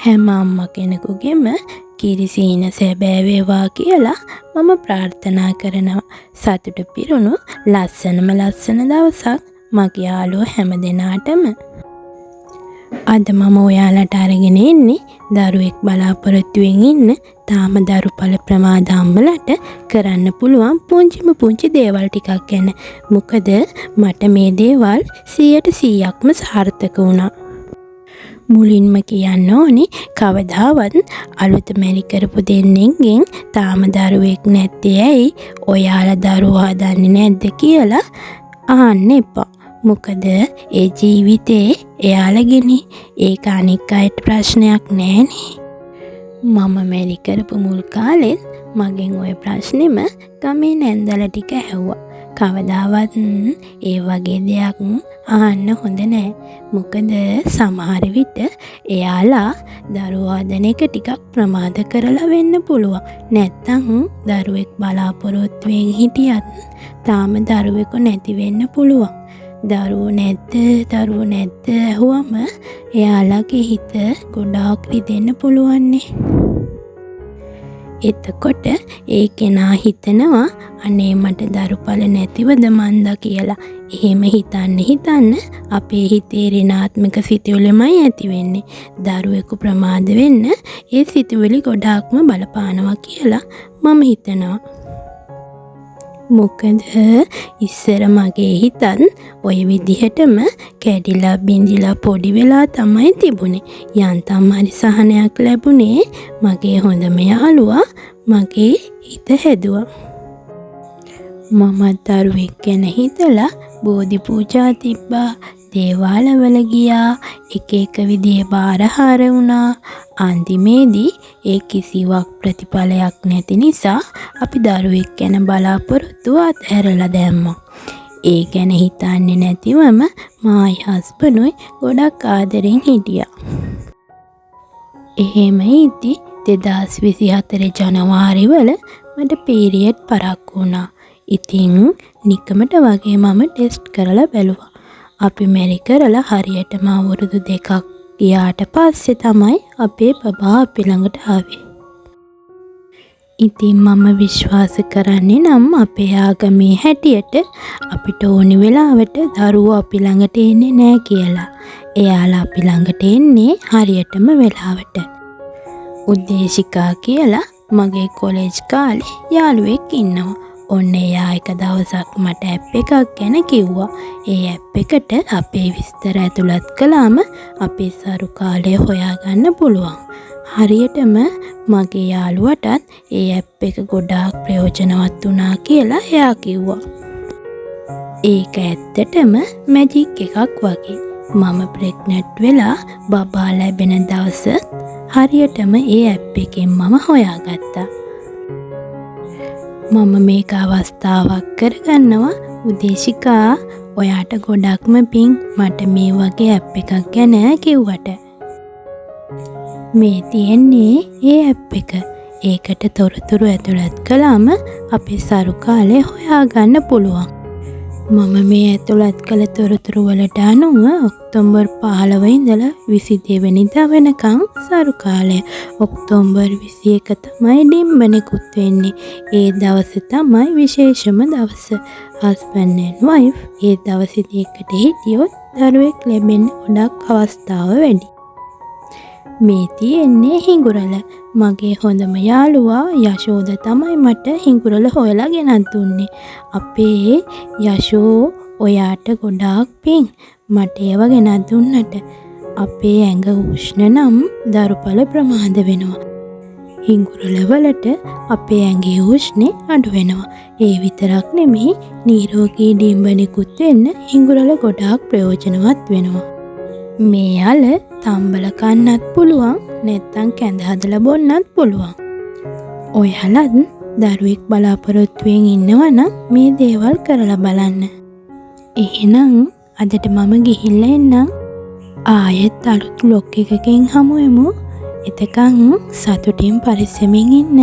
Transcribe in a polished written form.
හැම අම්මා කෙනෙකුගේම කිරිසීන සැබෑ වේවා කියලා මම ප්‍රාර්ථනා කරනවා. සතුට පිරුණු ලස්සන දවසක් මගේ යාළුවෝ හැම දෙනාටම. අද මම ඔයාලට අරගෙන ඉන්නේ දරුවෙක් බලාපොරොත්තුවෙන් ඉන්න තාම දරුපල ප්‍රමාද අම්මලට කරන්න පුළුවන් පුංචි දේවල් ටිකක් ගැන. මොකද මට මේ දේවල් 100%ක්ම සාර්ථක වුණා. මුලින්ම කියන්න ඕනේ කවදාවත් අලුත මැරි කරපු දෙන්නෙක්ගෙන් තාම දරුවෙක් නැත්තේ ඇයි ඔයාලා දරුවා හදන්නේ නැද්ද කියලා අහන්න එපා. මොකද ඒ ජීවිතේ එයාලගෙනි. ඒක අනික් අයට ප්‍රශ්නයක් නෑනේ. මම මැරි කරපු මුල් කාලෙත් මගෙන් ওই ප්‍රශ්නෙම ගමේ නැන්දලා ටික ඇහුවා. කවදාවත් ඒ වගේ දෙයක් අහන්න හොඳ නෑ. මොකද සමහර විට එයාලා දරුවා හදන එක ටිකක් ප්‍රමාද කරලා වෙන්න පුළුවන්. නැත්තම් දරුවෙක් බලාපොරොත්තුවෙන් හිටියත් තාම දරුවෙකු නැති වෙන්න පුළුවන්. දරුවෝ නැද්ද ඇහුවම එයාලගේ හිත ගොඩාක් රිදෙන්න පුළුවන්නේ. එතකොට ඒ කෙනා හිතනවා අනේ මට දරුපල නැතිවද මන්දා කියලා. එහෙම හිතන්න අපේ හිතේ ඍණාත්මක සිතුවිලිමයි ඇති වෙන්නේ. දරුවෙකු ප්‍රමාද වෙන්න ඒ සිතුවිලි ගොඩාක්ම බලපානවා කියලා මම හිතනවා. මොකද ඉස්සර මගේ හිතත් ඔය විදිහටම කැඩිලා බිඳිලා පොඩි වෙලා තමයි තිබුණේ. යන්තම් හරි සහනයක් ලැබුණේ මගේ හොඳම යාළුවා මගේ හිත හැදුවා. මම දරුවෙක් ගැන හිතලා බෝධි පූජා තිබ්බා. දේවාලවල ගියා. එක විදිහේ බාරහාර වුණා. අන්තිමේදී ඒ කිසිවක් ප්‍රතිඵලයක් නැති නිසා අපි දරුවෙක් ගැන බලාපොරොත්තුව අතහැරලා දැම්මා. ඒ ගැන හිතන්නේ නැතිවම මායි හස්බන්ඩ්ුයි ගොඩක් ආදරෙන් හිටියා. එහෙම ඉද්දි 2024 ජනවාරි වල මට පීරියඩ් පරක් වුණා. ඉතින් නිකමට වගේ මම ටෙස්ට් කරලා බැලුවා. අපි මැරි කරලා හරියටම අවුරුදු 2ක් ගියාට පස්සේ තමයි අපේ බබා අපි ළඟට ආවේ. ඉතින් මම විශ්වාස කරන්නේ නම් අපේ ආගමේ හැටියට අපිට ඕනි වෙලාවට දරුවෝ අපි ළඟට එන්නේ නැහැ කියලා. එයාලා අපි ළඟට එන්නේ හරියටම වෙලාවට. උද්දේශිකා කියලා මගේ කොලෙජ් කාලේ යාළුවෙක් ඉන්නවා. ඔන්න එයා එක දවසක් මට ඇප් එකක් ගැන කිව්වා. ඒ ඇප් එකට අපේ විස්තර ඇතුළත් කළාම අපේ සරු කාලය හොයාගන්න පුළුවන්. හරියටම මගේ යාළුවටත් ඒ ඇප් එක ගොඩාක් ප්‍රයෝජනවත් වුණා කියලා එයා කිව්වා. ඒක ඇත්තටම මැජික් එකක් වගේ. මම ප්‍රෙග්නන්ට් වෙලා බබා ලැබෙන දවස හරියටම ඒ ඇප් එකෙන් මම හොයාගත්තා. මම මේක අවස්ථාවක් කරගන්නවා. උදේශිකා ඔයාට ගොඩක්ම පිං මට මේ වගේ ඇප් එකක් ගැන කිව්වට. මේ තියෙන්නේ ඒ ඇප් එක. ඒකට තොරතුරු ඇතුළත් කළාම අපේ සරු කාලේ හොයාගන්න පුළුවන්. මම මේ ඇතුළත් කළ තොරතුරු වලට අනුව ඔක්තෝබර් 15 ඉඳලා 22 වෙනිදා වෙනකම් සරු කාලය. ඔක්තෝබර් 21 තමයි ඩිම්බනෙකුත් වෙන්නේ. ඒ දවස තමයි විශේෂම දවස. හස්බන්ඩ් ඇන්ඩ් වයිෆ් ඒ දවසේදී එකට හිටියොත් දරුවෙක් ලැබෙන්න ගොඩක් අවස්ථාව වැඩි. මේ තියෙන්නේ හිඟුරල. මගේ හොඳම යාළුවා යශෝද තමයි මට හිඟුරල හොයලා ගෙනත් දුන්නේ. අපේ යශෝ ඔයාට ගොඩාක් පිං මට ඒව ගෙනත් දුන්නට. අපේ ඇඟ උෂ්ණ නම් දරුපල ප්‍රමාද වෙනවා. හිඟුරල වලට අපේ ඇඟේ උෂ්ණේ අඩු වෙනවා. ඒ විතරක් නෙමෙයි නිරෝගී ඩිම්බනෙකුත් වෙන්න හිඟුරල ගොඩාක් ප්‍රයෝජනවත් වෙනවා. මේ අල තම්බල කන්නත් පුළුවන්. නැත්තම් කැඳ හදලා බොන්නත් පුළුවන්. ඔයාලත් දරුවෙක් බලාපොරොත්තුවෙන් ඉන්නවනම් මේ දේවල් කරලා බලන්න. එහෙනම් අදට මම ගිහිල්ලා එන්නම්. ආයෙත් අලුත් බ්ලොග් එකකින් හමු වෙමු. එතකන් සතුටින් පරිස්සමින් ඉන්න.